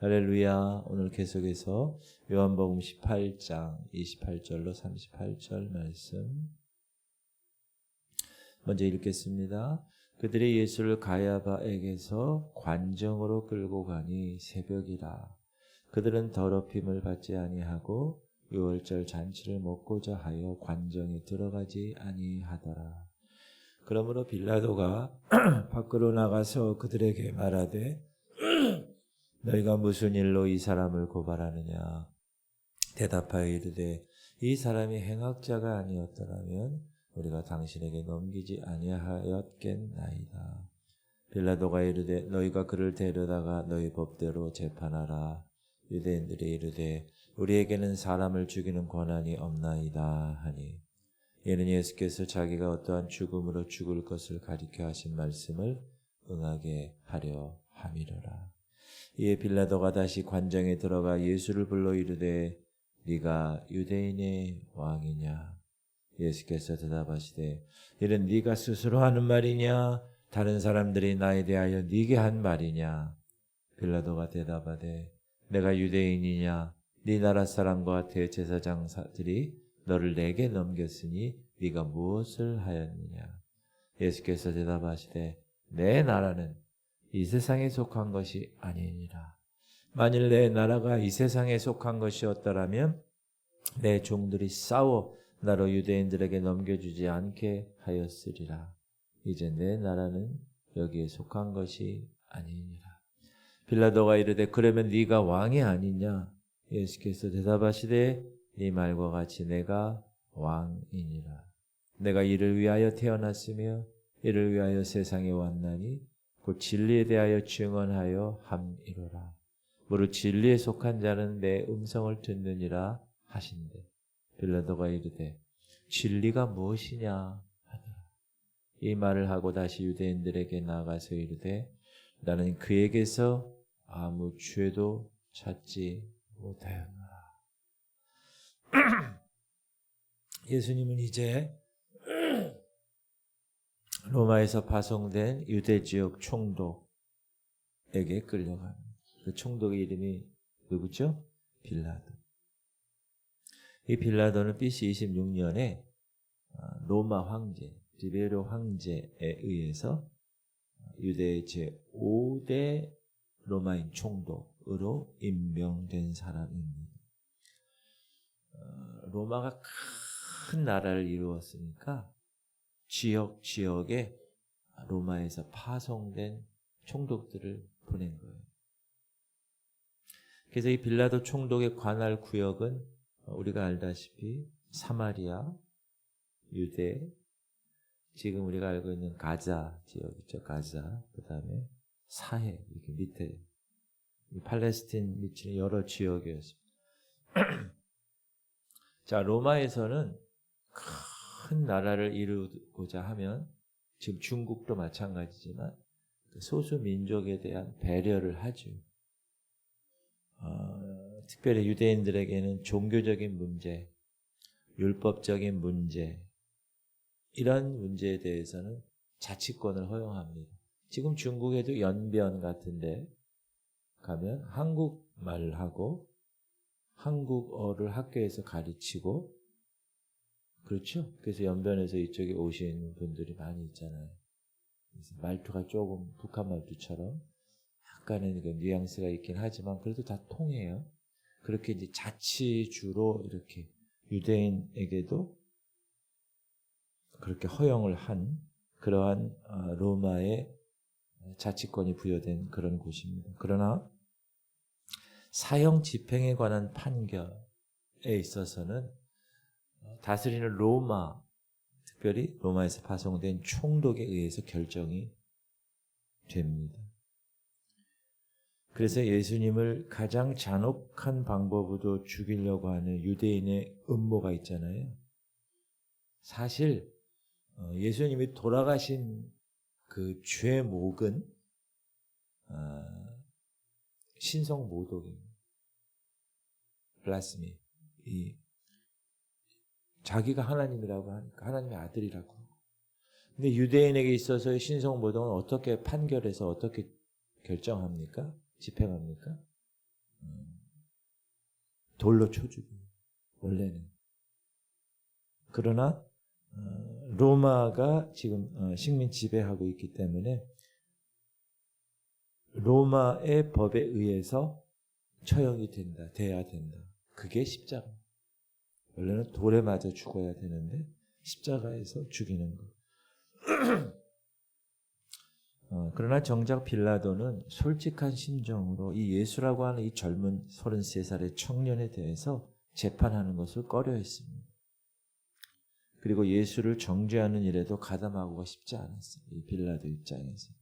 할렐루야. 오늘 계속해서 요한복음 18장 28절로 38절 말씀 먼저 읽겠습니다. 그들이 예수를 가야바에게서 관정으로 끌고 가니 새벽이라. 그들은 더럽힘을 받지 아니하고 유월절 잔치를 먹고자 하여 관정에 들어가지 아니하더라. 그러므로 빌라도가 밖으로 나가서 그들에게 말하되 너희가 무슨 일로 이 사람을 고발하느냐? 대답하여 이르되 이 사람이 행악자가 아니었더라면 우리가 당신에게 넘기지 아니하였겠나이다. 빌라도가 이르되 너희가 그를 데려다가 너희 법대로 재판하라. 유대인들이 이르되 우리에게는 사람을 죽이는 권한이 없나이다 하니 이는 예수께서 자기가 어떠한 죽음으로 죽을 것을 가리켜 하신 말씀을 응하게 하려 함이로라. 이에 빌라도가 다시 관정에 들어가 예수를 불러 이르되 네가 유대인의 왕이냐? 예수께서 대답하시되 이는 네가 스스로 하는 말이냐? 다른 사람들이 나에 대하여 네게 한 말이냐? 빌라도가 대답하되 내가 유대인이냐? 네 나라 사람과 대제사장들이 너를 내게 넘겼으니 네가 무엇을 하였느냐? 예수께서 대답하시되 내 나라는 이 세상에 속한 것이 아니니라. 만일 내 나라가 이 세상에 속한 것이었더라면 내 종들이 싸워 나로 유대인들에게 넘겨주지 않게 하였으리라. 이제 내 나라는 여기에 속한 것이 아니니라. 빌라도가 이르되 그러면 네가 왕이 아니냐? 예수께서 대답하시되 네 말과 같이 내가 왕이니라. 내가 이를 위하여 태어났으며 이를 위하여 세상에 왔나니 곧 진리에 대하여 증언하여 함이로라. 무릇 진리에 속한 자는 내 음성을 듣느니라 하신대. 빌라도가 이르되 진리가 무엇이냐 하더라. 이 말을 하고 다시 유대인들에게 나가서 이르되 나는 그에게서 아무 죄도 찾지 못하였노라. 예수님은 이제 로마에서 파송된 유대 지역 총독에게 끌려갑니다. 그 총독의 이름이 누구죠? 빌라도. 이 빌라도는 BC 26년에 로마 황제, 디베로 황제에 의해서 유대의 제5대 로마인 총독으로 임명된 사람입니다. 로마가 큰 나라를 이루었으니까 지역에 로마에서 파송된 총독들을 보낸 거예요. 그래서 이 빌라도 총독의 관할 구역은 우리가 알다시피 사마리아, 유대, 지금 우리가 알고 있는 가자 지역 있죠. 가자, 그 다음에 사해, 이렇게 밑에 팔레스틴 미치는 여러 지역이었습니다. 자, 로마에서는 큰 나라를 이루고자 하면 지금 중국도 마찬가지지만 소수 민족에 대한 배려를 하죠. 특별히 유대인들에게는 종교적인 문제, 율법적인 문제, 이런 문제에 대해서는 자치권을 허용합니다. 지금 중국에도 연변 같은데 가면 한국말을 하고 한국어를 학교에서 가르치고 그렇죠? 그래서 연변에서 이쪽에 오신 분들이 많이 있잖아요. 그래서 말투가 조금 북한 말투처럼 약간의 그 뉘앙스가 있긴 하지만 그래도 다 통해요. 그렇게 이제 자치주로 이렇게 유대인에게도 그렇게 허용을 한 그러한 로마의 자치권이 부여된 그런 곳입니다. 그러나 사형 집행에 관한 판결에 있어서는 다스리는 로마, 특별히 로마에서 파송된 총독에 의해서 결정이 됩니다. 그래서 예수님을 가장 잔혹한 방법으로 죽이려고 하는 유대인의 음모가 있잖아요. 사실 예수님이 돌아가신 그 죄목은 신성모독입니다. 블라스미. 자기가 하나님이라고 하니까 하나님의 아들이라고. 근데 유대인에게 있어서의 신성모독은 어떻게 판결해서 어떻게 결정합니까? 집행합니까? 돌로 쳐 죽여요. 원래는. 그러나 로마가 지금 식민 지배하고 있기 때문에 로마의 법에 의해서 처형이 돼야 된다. 그게 십자가. 원래는 돌에 맞아 죽어야 되는데 십자가에서 죽이는 것. 그러나 정작 빌라도는 솔직한 심정으로 이 예수라고 하는 이 젊은 33살의 청년에 대해서 재판하는 것을 꺼려했습니다. 그리고 예수를 정죄하는 일에도 가담하고가 쉽지 않았어요. 이 빌라도 입장에서.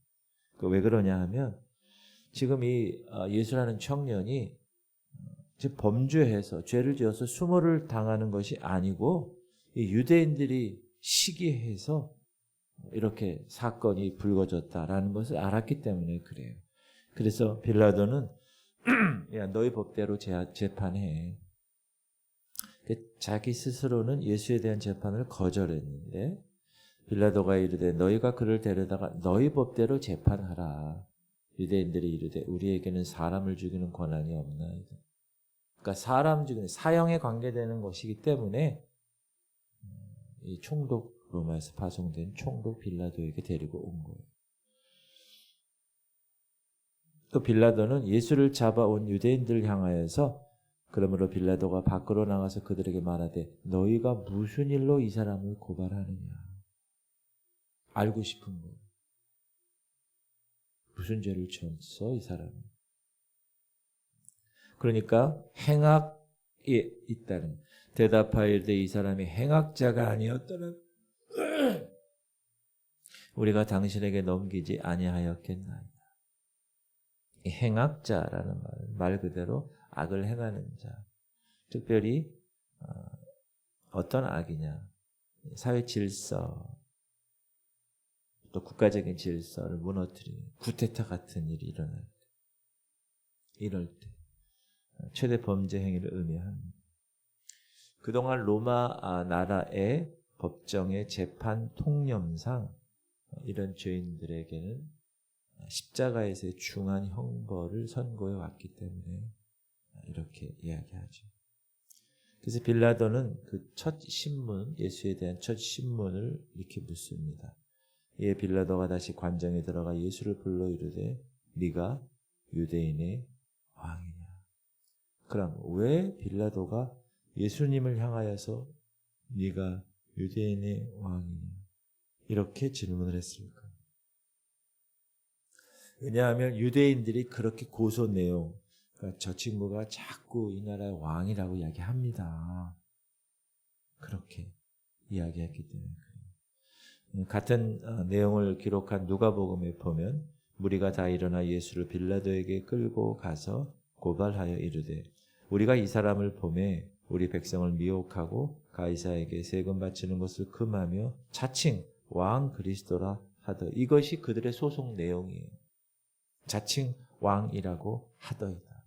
왜 그러냐 하면 지금 이 예수라는 청년이 즉 범죄해서 죄를 지어서 수모를 당하는 것이 아니고 이 유대인들이 시기해서 이렇게 사건이 불거졌다라는 것을 알았기 때문에 그래요. 그래서 빌라도는 야 너희 법대로 재판해. 자기 스스로는 예수에 대한 재판을 거절했는데 빌라도가 이르되 너희가 그를 데려다가 너희 법대로 재판하라. 유대인들이 이르되 우리에게는 사람을 죽이는 권한이 없나이다. 그러니까 사람 죽이는 사형에 관계되는 것이기 때문에 이 총독 로마에서 파송된 총독 빌라도에게 데리고 온 거예요. 또 빌라도는 예수를 잡아온 유대인들을 향하여서 그러므로 빌라도가 밖으로 나가서 그들에게 말하되 너희가 무슨 일로 이 사람을 고발하느냐. 알고 싶은 거예요. 무슨 죄를 지었어 이 사람은. 그러니까 행악에 있다는 대답하이르되 이 사람이 행악자가 아니었다는 우리가 당신에게 넘기지 아니하였겠나이다. 이 행악자라는 말 그대로 악을 행하는 자. 특별히 어떤 악이냐. 사회 질서 또 국가적인 질서를 무너뜨리는 구테타 같은 일이 일어날 때. 이럴 때 최대 범죄 행위를 의미합니다. 그동안 로마 나라의 법정의 재판 통념상 이런 죄인들에게는 십자가에서의 중한 형벌을 선고해 왔기 때문에 이렇게 이야기하죠. 그래서 빌라도는 그 첫 신문, 예수에 대한 첫 신문을 이렇게 묻습니다. 이에 빌라도가 다시 관정에 들어가 예수를 불러 이르되 네가 유대인의 왕이냐. 그럼 왜 빌라도가 예수님을 향하여서 네가 유대인의 왕이냐 이렇게 질문을 했을까? 왜냐하면 유대인들이 그렇게 고소 내용, 그러니까 저 친구가 자꾸 이 나라의 왕이라고 이야기합니다. 그렇게 이야기했기 때문에 그래요. 같은 내용을 기록한 누가복음에 보면 무리가 다 일어나 예수를 빌라도에게 끌고 가서 고발하여 이르되 우리가 이 사람을 보매 우리 백성을 미혹하고 가이사에게 세금 바치는 것을 금하며 자칭 왕 그리스도라 하더. 이것이 그들의 소송 내용이에요. 자칭 왕이라고 하더이다.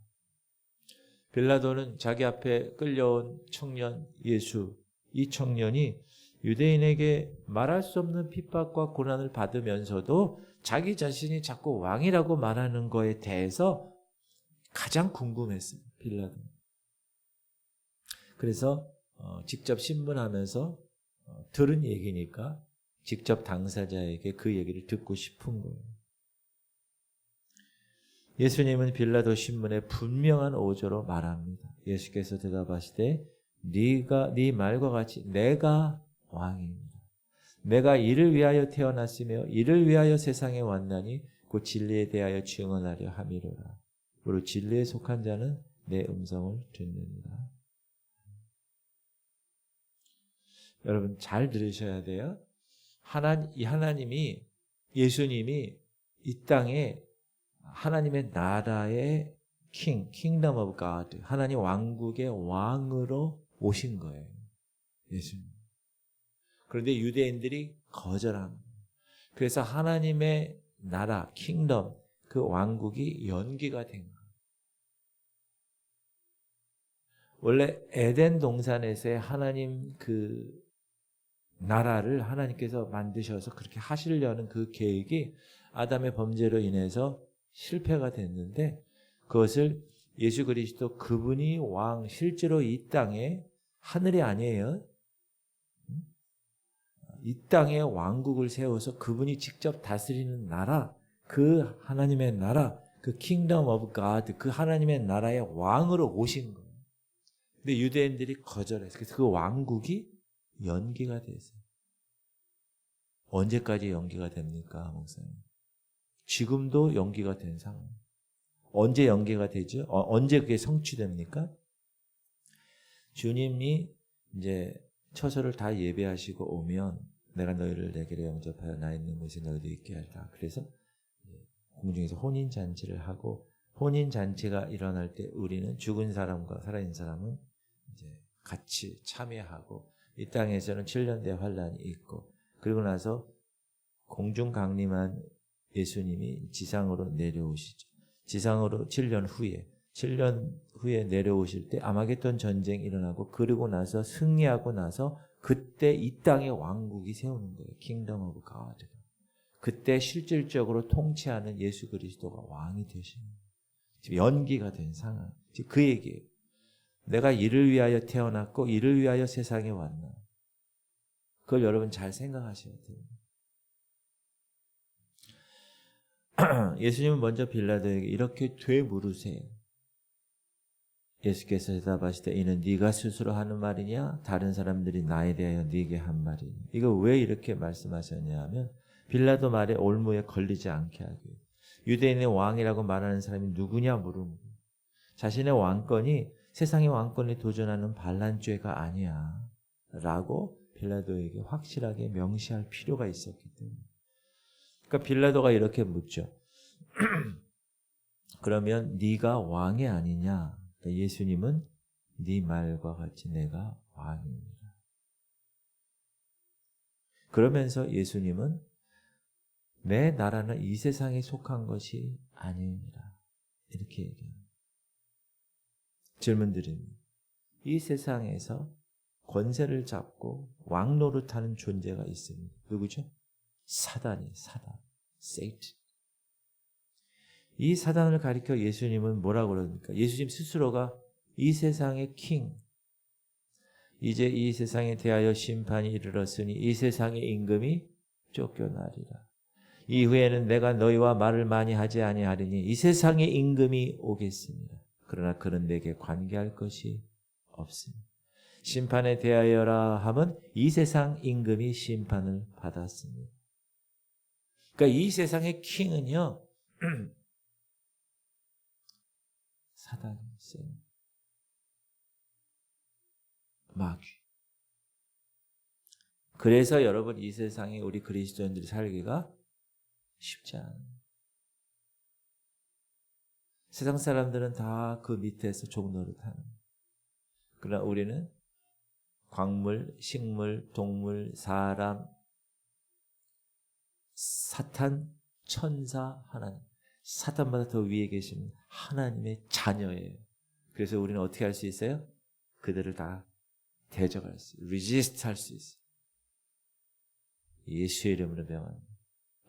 빌라도는 자기 앞에 끌려온 청년 예수, 이 청년이 유대인에게 말할 수 없는 핍박과 고난을 받으면서도 자기 자신이 자꾸 왕이라고 말하는 거에 대해서 가장 궁금했어요. 빌라도는. 그래서 직접 신문하면서 들은 얘기니까 직접 당사자에게 그 얘기를 듣고 싶은 거예요. 예수님은 빌라도 신문에 분명한 어조로 말합니다. 예수께서 대답하시되 네 말과 같이 내가 왕입니다. 내가 이를 위하여 태어났으며 이를 위하여 세상에 왔나니 곧 진리에 대하여 증언하려 함이로라. 무릇 진리에 속한 자는 내 음성을 듣느니라. 여러분 잘 들으셔야 돼요. 하나님이 예수님이 이 땅에 하나님의 나라의 Kingdom of God, 하나님 왕국의 왕으로 오신 거예요. 예수님. 그런데 유대인들이 거절한 거예요. 그래서 하나님의 나라, 킹덤, 그 왕국이 연기가 된 거예요. 원래 에덴 동산에서의 하나님 그 나라를 하나님께서 만드셔서 그렇게 하시려는 그 계획이 아담의 범죄로 인해서 실패가 됐는데 그것을 예수 그리스도 그분이 왕, 실제로 이 땅에 하늘이 아니에요. 이 땅에 왕국을 세워서 그분이 직접 다스리는 나라, 그 하나님의 나라, 그 Kingdom of God, 그 하나님의 나라의 왕으로 오신 거예요. 근데 유대인들이 거절했어요. 그래서 그 왕국이 연기가 됐어요. 언제까지 연기가 됩니까, 목사님? 지금도 연기가 된 상황. 언제 연기가 되죠? 언제 그게 성취됩니까? 주님이 이제 처소를 다 예배하시고 오면 내가 너희를 내게로 영접하여 나 있는 곳에 너희도 있게 하리라. 그래서 공중에서 혼인잔치를 하고 혼인잔치가 일어날 때 우리는 죽은 사람과 살아있는 사람은 이제 같이 참여하고 이 땅에서는 7년대 환란이 있고 그리고 나서 공중 강림한 예수님이 지상으로 내려오시죠. 지상으로 7년 후에 내려오실 때 아마겟돈 전쟁이 일어나고 그리고 나서 승리하고 나서 그때 이 땅의 왕국이 세우는 거예요. 킹덤 오브 갓. 그때 실질적으로 통치하는 예수 그리스도가 왕이 되시는 거예요. 지금 연기가 된 상황. 지금 그 얘기예요. 내가 이를 위하여 태어났고 이를 위하여 세상에 왔나. 그걸 여러분 잘 생각하셔야 돼요. 예수님은 먼저 빌라도에게 이렇게 되물으세요. 예수께서 대답하시되 이는 네가 스스로 하는 말이냐 다른 사람들이 나에 대하여 네게 한 말이냐. 이거 왜 이렇게 말씀하셨냐 하면 빌라도 말에 올무에 걸리지 않게 하기 위해. 유대인의 왕이라고 말하는 사람이 누구냐 물은 거예요. 자신의 왕권이 세상의 왕권에 도전하는 반란죄가 아니야 라고 빌라도에게 확실하게 명시할 필요가 있었기 때문에. 그러니까 빌라도가 이렇게 묻죠. 그러면 네가 왕이 아니냐? 그러니까 예수님은 네 말과 같이 내가 왕입니다. 그러면서 예수님은 내 나라는 이 세상에 속한 것이 아닙니다. 이렇게 얘기합니다. 질문 드립니다. 이 세상에서 권세를 잡고 왕 노릇하는 존재가 있습니다. 누구죠? 사단. Satan. 이 사단을 가리켜 예수님은 뭐라고 그럽니까? 예수님 스스로가 이 세상의 king. 이제 이 세상에 대하여 심판이 이르렀으니 이 세상의 임금이 쫓겨나리라. 이후에는 내가 너희와 말을 많이 하지 아니하리니 이 세상의 임금이 오겠습니다. 그러나 그는 내게 관계할 것이 없습니다. 심판에 대하여라 함은 이 세상 임금이 심판을 받았습니다. 그러니까 이 세상의 킹은요. 사단이 마귀. 그래서 여러분 이 세상에 우리 그리스도인들이 살기가 쉽지 않아요. 세상 사람들은 다 그 밑에서 종노릇하는. 그러나 우리는 광물, 식물, 동물, 사람, 사탄, 천사, 하나님. 사탄보다 더 위에 계신 하나님의 자녀예요. 그래서 우리는 어떻게 할 수 있어요? 그들을 다 대적할 수 있어요. resist 할 수 있어요. 예수의 이름으로 명합니다.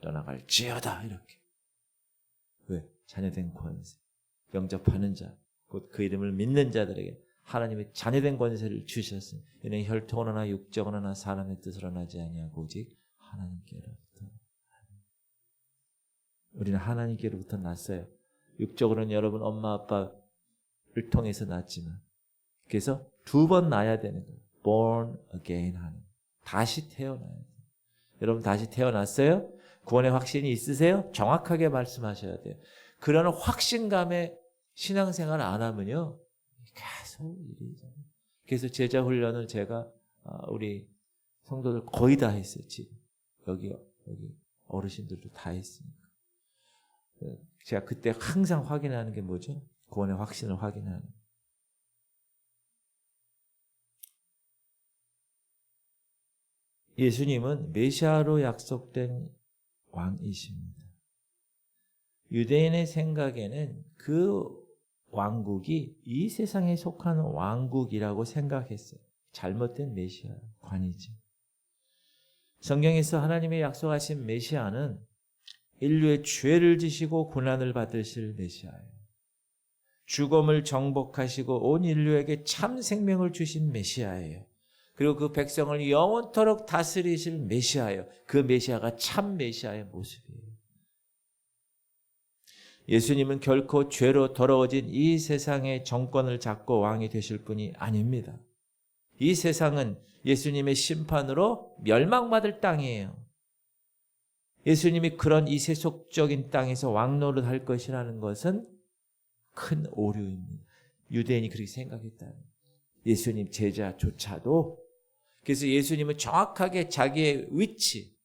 떠나갈지어다 이렇게. 왜? 자녀된 권세. 영접하는 자, 곧 그 이름을 믿는 자들에게 하나님의 자녀된 권세를 주셨으니 이는 혈통으로나 육적으로나 사람의 뜻으로 나지 아니하고 오직 하나님께로부터. 우리는 하나님께로부터 났어요. 육적으로는 여러분 엄마 아빠를 통해서 났지만 그래서 2번 낳아야 되는 거예요. born again 하는. 다시 태어나야 돼요. 여러분 다시 태어났어요? 구원의 확신이 있으세요? 정확하게 말씀하셔야 돼요. 그런 확신감에 신앙생활 안 하면요. 계속 이래요. 그래서 제자 훈련을 제가 우리 성도들 거의 다 했어요. 지금. 여기 어르신들도 다 했습니다. 제가 그때 항상 확인하는 게 뭐죠? 구원의 확신을 확인하는. 예수님은 메시아로 약속된 왕이십니다. 유대인의 생각에는 그 왕국이 이 세상에 속하는 왕국이라고 생각했어요. 잘못된 메시아 관이지. 성경에서 하나님의 약속하신 메시아는 인류의 죄를 지시고 고난을 받으실 메시아예요. 죽음을 정복하시고 온 인류에게 참 생명을 주신 메시아예요. 그리고 그 백성을 영원토록 다스리실 메시아예요. 그 메시아가 참 메시아의 모습이에요. 예수님은 결코 죄로 더러워진 이 세상의 정권을 잡고 왕이 되실 분이 아닙니다. 이 세상은 예수님의 심판으로 멸망받을 땅이에요. 예수님이 그런 이 세속적인 땅에서 왕노릇 할 것이라는 것은 큰 오류입니다. 유대인이 그렇게 생각했다는 예수님 제자조차도. 그래서 예수님은 정확하게 자기의 위치,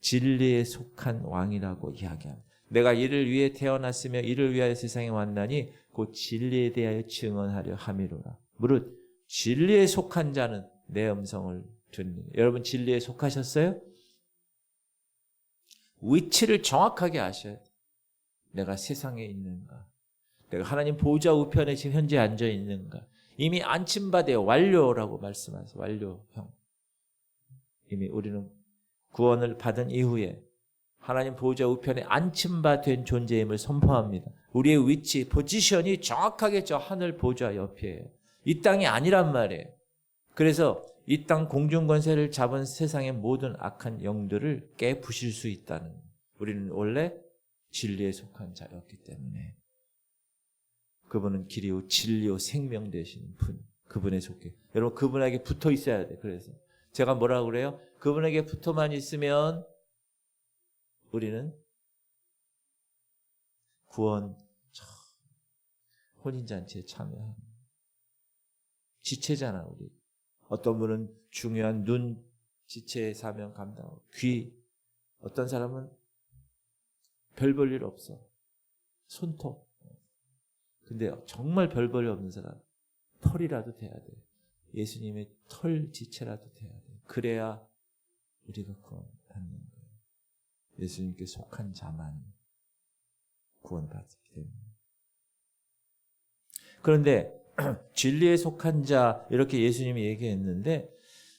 진리에 속한 왕이라고 이야기합니다. 내가 이를 위해 태어났으며 이를 위하여 세상에 왔나니 곧 진리에 대하여 증언하려 함이로라. 무릇 진리에 속한 자는 내 음성을 듣는. 여러분 진리에 속하셨어요? 위치를 정확하게 아셔야 돼요. 내가 세상에 있는가? 내가 하나님 보좌 우편에 지금 현재 앉아 있는가? 이미 안침받아요. 완료라고 말씀하세요. 완료형. 이미 우리는 구원을 받은 이후에 하나님 보좌 우편에 안침받은 존재임을 선포합니다. 우리의 위치, 포지션이 정확하게 저 하늘 보좌 옆이에요. 이 땅이 아니란 말이에요. 그래서 이 땅 공중권세를 잡은 세상의 모든 악한 영들을 깨부실 수 있다는, 우리는 원래 진리에 속한 자였기 때문에 그분은 길이요 진리요 생명 되시는 분, 그분에 속해. 여러분 그분에게 붙어 있어야 돼. 그래서 제가 뭐라고 그래요? 그분에게 붙어만 있으면 우리는 구원 혼인잔치에 참여합니다. 지체잖아 우리. 어떤 분은 중요한 눈 지체의 사명 감당하고, 귀, 어떤 사람은 별 볼 일 없어. 손톱. 근데 정말 별 볼 일 없는 사람, 털이라도 돼야 돼. 예수님의 털 지체라도 돼야 돼. 그래야 우리가 구원받는 거예요. 예수님께 속한 자만 구원받기 때문에. 그런데 진리에 속한 자 이렇게 예수님이 얘기했는데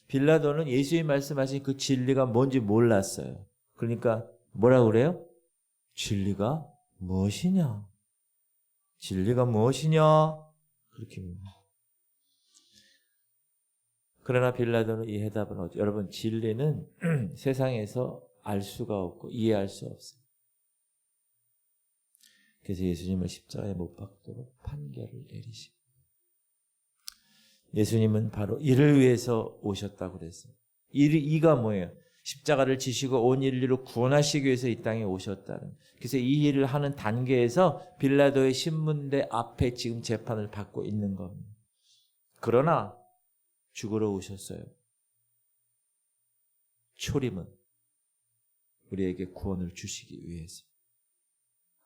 빌라도는 예수님이 말씀하신 그 진리가 뭔지 몰랐어요. 그러니까 뭐라고 그래요? 진리가 무엇이냐? 진리가 무엇이냐? 그렇게 묻니다. 그러나 빌라도는 이 해답은 여러분 진리는 세상에서 알 수가 없고 이해할 수 없어요. 그래서 예수님을 십자가에 못 박도록 판결을 내리시고, 예수님은 바로 이를 위해서 오셨다고 그랬어요. 이가 뭐예요? 십자가를 지시고 온 인류를 구원하시기 위해서 이 땅에 오셨다는. 그래서 이 일을 하는 단계에서 빌라도의 신문대 앞에 지금 재판을 받고 있는 겁니다. 그러나 죽으러 오셨어요. 초림은 우리에게 구원을 주시기 위해서.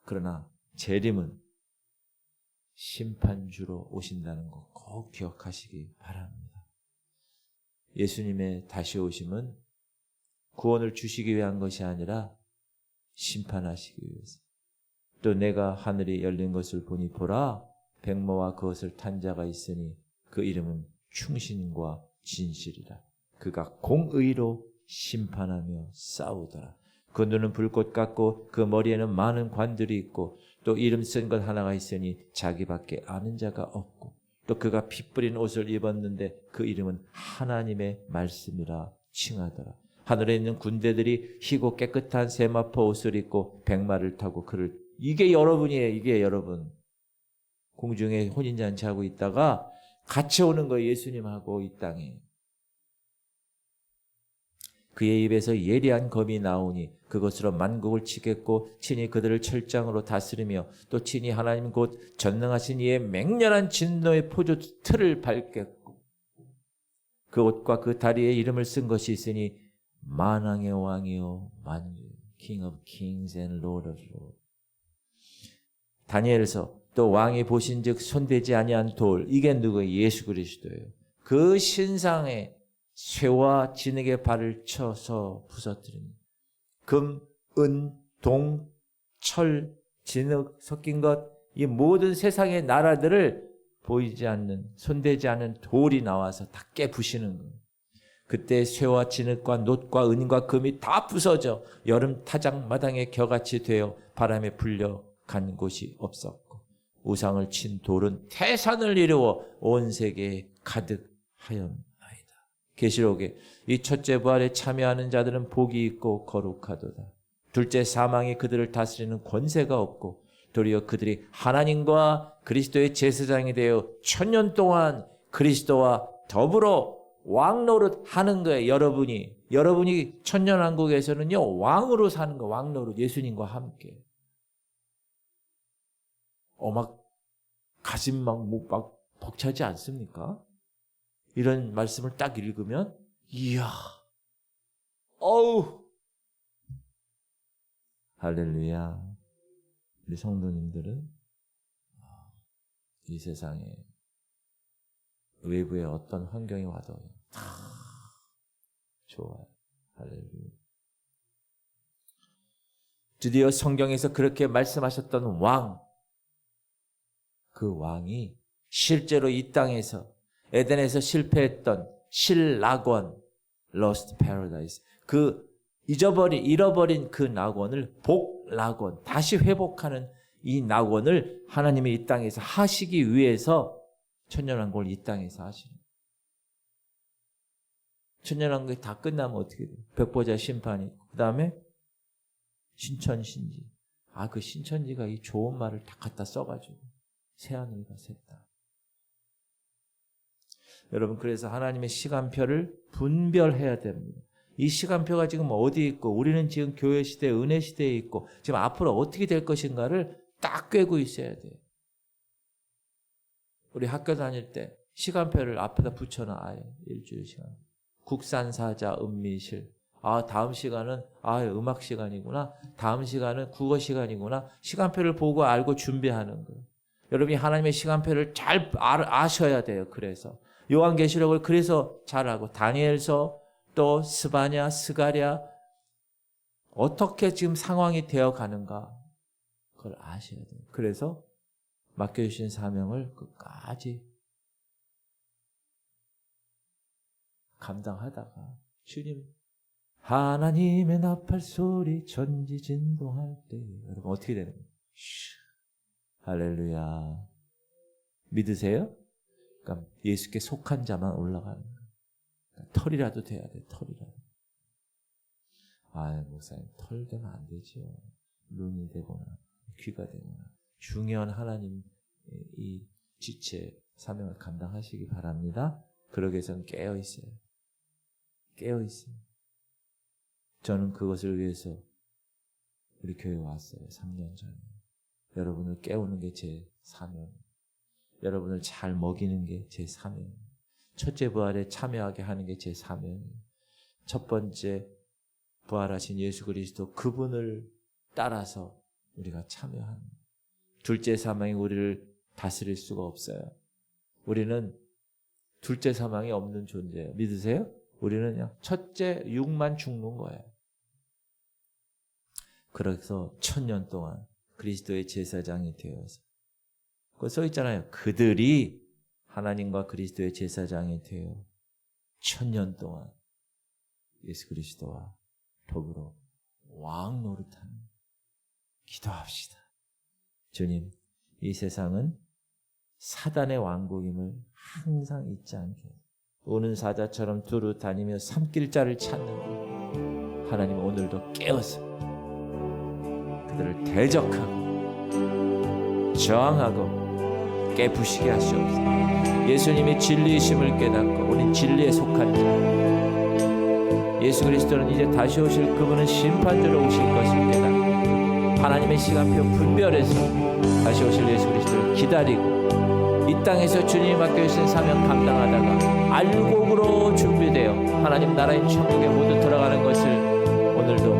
그러나 재림은 심판주로 오신다는 거 꼭 기억하시기 바랍니다. 예수님의 다시 오심은 구원을 주시기 위한 것이 아니라 심판하시기 위해서. 또 내가 하늘이 열린 것을 보니 보라, 백모와 그것을 탄 자가 있으니 그 이름은 충신과 진실이라. 그가 공의로 심판하며 싸우더라. 그 눈은 불꽃 같고 그 머리에는 많은 관들이 있고 또 이름 쓴 것 하나가 있으니 자기밖에 아는 자가 없고, 또 그가 피 뿌린 옷을 입었는데 그 이름은 하나님의 말씀이라 칭하더라. 하늘에 있는 군대들이 희고 깨끗한 세마포 옷을 입고 백마를 타고 그를, 이게 여러분이에요. 이게 여러분. 공중에 혼인잔치하고 있다가 같이 오는 거예요. 예수님하고 이 땅에. 그의 입에서 예리한 검이 나오니 그것으로 만국을 치겠고 친히 그들을 철장으로 다스리며 또 친히 하나님 곧 전능하신 이의 맹렬한 진노의 포도 틀을 밟겠고, 그 옷과 그 다리에 이름을 쓴 것이 있으니 만왕의 왕이요 King of Kings and Lord of Lords. 다니엘에서 또 왕이 보신즉 손대지 아니한 돌, 이게 누구예요? 예수 그리스도예요. 그 신상에 쇠와 진흙의 발을 쳐서 부서뜨린 금, 은, 동, 철, 진흙 섞인 것, 이 모든 세상의 나라들을 보이지 않는, 손대지 않는 돌이 나와서 다 깨부시는 거예요. 그때 쇠와 진흙과 놋과 은과 금이 다 부서져 여름 타작 마당에 겨같이 되어 바람에 불려간 곳이 없었고, 우상을 친 돌은 태산을 이루어 온 세계에 가득하였나이다. 계시록에 이 첫째 부활에 참여하는 자들은 복이 있고 거룩하도다. 둘째 사망이 그들을 다스리는 권세가 없고 도리어 그들이 하나님과 그리스도의 제사장이 되어 1000년 동안 그리스도와 더불어 왕노릇 하는 거예요. 여러분이 1000년왕국에서는요 왕으로 사는 거, 왕노릇, 예수님과 함께. 막 가슴 막 벅차지 않습니까? 이런 말씀을 딱 읽으면 이야, 어우, 할렐루야. 우리 성도님들은 이 세상에 외부에 어떤 환경이 와도 다 좋아요. 할렐루야. 드디어 성경에서 그렇게 말씀하셨던 왕, 그 왕이 실제로 이 땅에서 에덴에서 실패했던 실낙원, lost paradise, 그 잃어버린 그 낙원을 복낙원, 다시 회복하는 이 낙원을 하나님이 이 땅에서 하시기 위해서 천년왕국을 이 땅에서 하시는. 천년왕국이 다 끝나면 어떻게 돼요? 백보자 심판이 있고, 그 다음에 신천신지. 그 신천지가 이 좋은 말을 다 갖다 써가지고 새하늘과 새 땅. 여러분, 그래서 하나님의 시간표를 분별해야 됩니다. 이 시간표가 지금 어디 있고, 우리는 지금 교회 시대, 은혜 시대에 있고, 지금 앞으로 어떻게 될 것인가를 딱 꿰고 있어야 돼요. 우리 학교 다닐 때 시간표를 앞에다 붙여놔. 일주일 시간. 국산사자 은미실. 다음 시간은 음악 시간이구나. 다음 시간은 국어 시간이구나. 시간표를 보고 알고 준비하는 거예요. 여러분이 하나님의 시간표를 잘 아셔야 돼요. 그래서 요한계시록을 그래서 잘 알고, 다니엘서, 또 스바냐, 스가랴, 어떻게 지금 상황이 되어 가는가 그걸 아셔야 돼요. 그래서 맡겨주신 사명을 끝까지 감당하다가 주님, 하나님의 나팔 소리 전지진동할 때, 여러분 어떻게 되는 거예요? 할렐루야. 믿으세요? 그러니까 예수께 속한 자만 올라가는 거예요. 그러니까 털이라도 돼야 돼. 털이라도. 목사님 털 되면 안 되죠. 눈이 되거나 귀가 되거나 중요한 하나님 이 지체 사명을 감당하시기 바랍니다. 그러기 위해서는 깨어 있어요. 깨어 있어요. 저는 그것을 위해서 우리 교회에 왔어요. 3년 전에. 여러분을 깨우는 게 제 사명. 여러분을 잘 먹이는 게 제 사명. 첫째 부활에 참여하게 하는 게 제 사명이에요. 첫 번째 부활하신 예수 그리스도, 그분을 따라서 우리가 참여하는. 둘째 사망이 우리를 다스릴 수가 없어요. 우리는 둘째 사망이 없는 존재예요. 믿으세요? 우리는 그냥 첫째 육만 죽는 거예요. 그래서 1000년 동안 그리스도의 제사장이 되어서, 그거 써 있잖아요. 그들이 하나님과 그리스도의 제사장이 되어 1000년 동안 예수 그리스도와 더불어 왕 노릇하는. 기도합시다. 주님, 이 세상은 사단의 왕국임을 항상 잊지 않게, 오는 사자처럼 두루 다니며 삼킬 자를 찾는 하나님, 오늘도 깨어서 그들을 대적하고 저항하고 깨부시게 하시옵소서. 예수님이 진리이심을 깨닫고 우린 진리에 속한 자, 예수 그리스도는 이제 다시 오실 그분은 심판주로 오실 것을 깨닫고 하나님의 시간표 분별해서 다시 오실 예수 그리스도를 기다리고 이 땅에서 주님이 맡겨주신 사명 감당하다가 알곡으로 준비되어 하나님 나라의 천국에 모두 들어가는 것을 오늘도